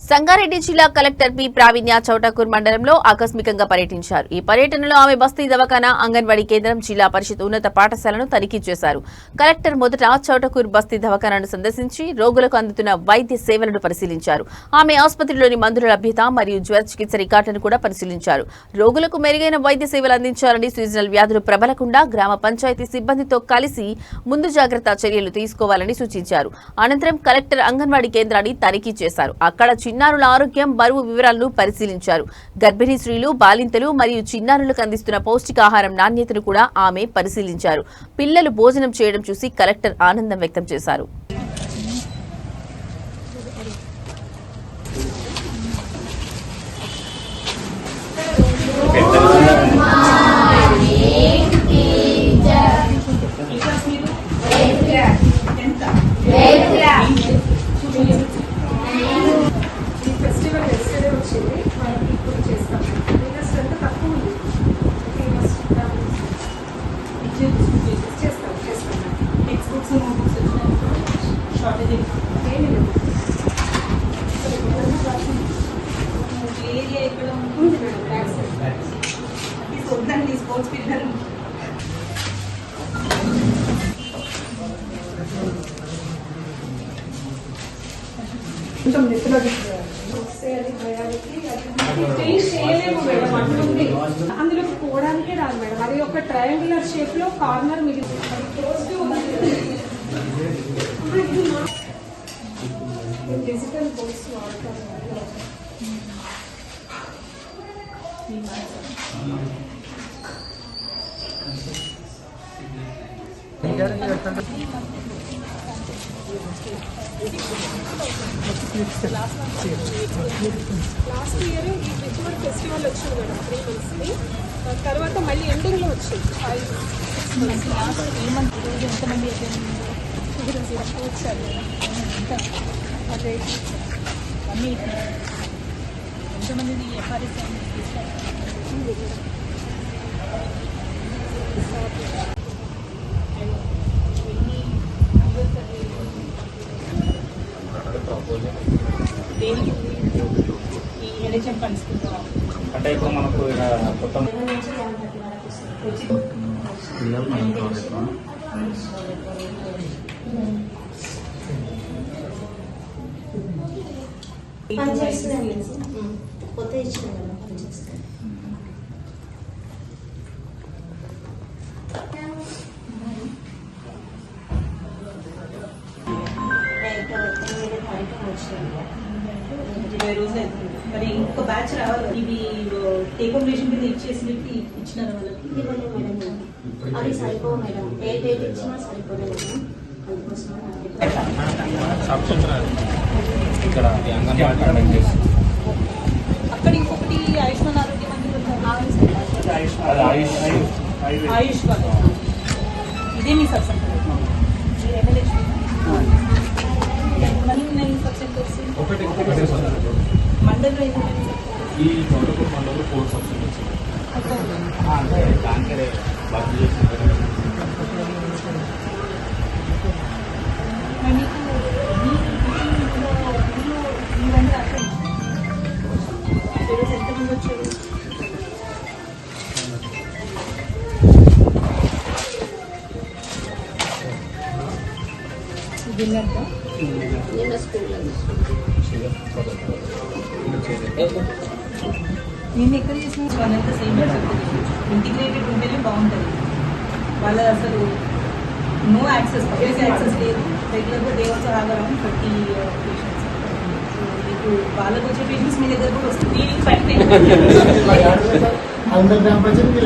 సంగారెడ్డి జిల్లా collector P ప్రావీణ్య చౌటకూర్ మండలంలో ఆకస్మికంగా పర్యటించారు. ఈ పర్యటనలో ఆమె బస్తీ దవాఖానా, అంగన్వాడీ కేంద్రం, జిల్లా పరిషత్ ఉన్నత పాఠశాలను తనిఖీ చేశారు. కలెక్టర్ మొదట చౌటకూర్ బస్తీ దవాఖానాను సందర్శించి రోగులకు అందుతున్న వైద్య సేవలను పరిశీలించారు. ఆమె ఆసుపత్రిలోని మందుల లభ్యత మరియు జ్వర చికిత్స రికార్డులను కూడా పరిశీలించారు. రోగులకు మెరుగైన వైద్య సేవలు అందించాలని, సీజనల్ వ్యాధులు ప్రబలకుండా గ్రామ పంచాయతీ సిబ్బందితో కలిసి ముందు జాగ్రత్త చర్యలు తీసుకోవాలని సూచించారు. అనంతరం కలెక్టర్ అంగన్వాడీ కేంద్రాన్ని తనిఖీ చేశారు. అక్కడ చిన్నారుల ఆరోగ్యం, బరువు వివరాలను పరిశీలించారు. గర్భిణీ స్త్రీలు, బాలింతలు మరియు చిన్నారులకు అందిస్తున్న పౌష్టికాహారం నాణ్యతను కూడా ఆమె పరిశీలించారు. పిల్లలు భోజనం చేయడం చూసి కలెక్టర్ ఆనందం వ్యక్తం చేశారు. ఏరియా ఇక్కడ ఉంటుంది మేడం, బ్యాక్ సైడ్ చూద్దండి స్పోర్ట్స్ పిల్లలు. కొంచెం నెత్తిలో వస్తే అది భయానికి ఫినిష్ చేయలేము మేడం, అంటుంది అందులోకి పోవడానికే రాదు మేడం. అది ఒక ట్రయాంగులర్ షేప్ లో కార్నర్ మిగిలింది. డిజిటల్ బోర్డ్స్ వాడతారు. లాస్ట్ ఇయర్ ఈ బ్రిడ్జ్వర్డ్ ఫెస్టివల్ వచ్చింది మేడం, 3 months. తర్వాత మళ్ళీ ఎండింగ్ లో వచ్చింది 5 months. ఎంతమంది వచ్చారు? అదే అన్నీ ఎంతమంది ఎఫ్ఆర్ఎస్ ఈ ఎలక్షన్ ఫండ్స్ అంటే ఇప్పుడు మనకు కొత్త కొత్త ఇచ్చిన పనిచేస్తాను. మరి ఇంకొక బ్యాచ్ రావాలి. ఇవి టేక్ హోమ్ రేషన్ కింద ఇచ్చేసినట్టు ఇచ్చినారు వాళ్ళకి. ఇవ్వలేదు మేడం, అవి సరిపోవు మేడం. ఏ డేట్ ఇచ్చినా సరిపోలేదు మేడం. ఇక్కడ అంగన్వాడీ అక్కడ ఇంకొకటి ఆయుష్మాన్ ఆరోగ్య మంత్రి ఆయుష్ వాళ్ళు. ఇదే మీ సబ్ సెంటర్ మనీ ఉన్నాయి. సబ్ సెంటర్స్ మండలంలో ఈ చోటకూరు మండలంలో 4 సబ్ సెంటర్స్ అంటే దానికే బాగా చేసి ఎంతమంది వచ్చారు? నిన్న స్కూల్లో నేను ఎక్కడ చేసిన వాళ్ళంతా సేమ్ ఇంటిగ్రేటెడ్ ఉంటేనే బాగుంటుంది. వాళ్ళ అసలు నో యాక్సెస్, పబ్లిక్ యాక్సెస్ లేదు. రెగ్యులర్గా day also have around 30 patients. మీకు వాళ్ళకి వచ్చే పేషెంట్స్ మీ దగ్గర కూడా వస్తుంది. అందరి గ్రామ పంచాయతీ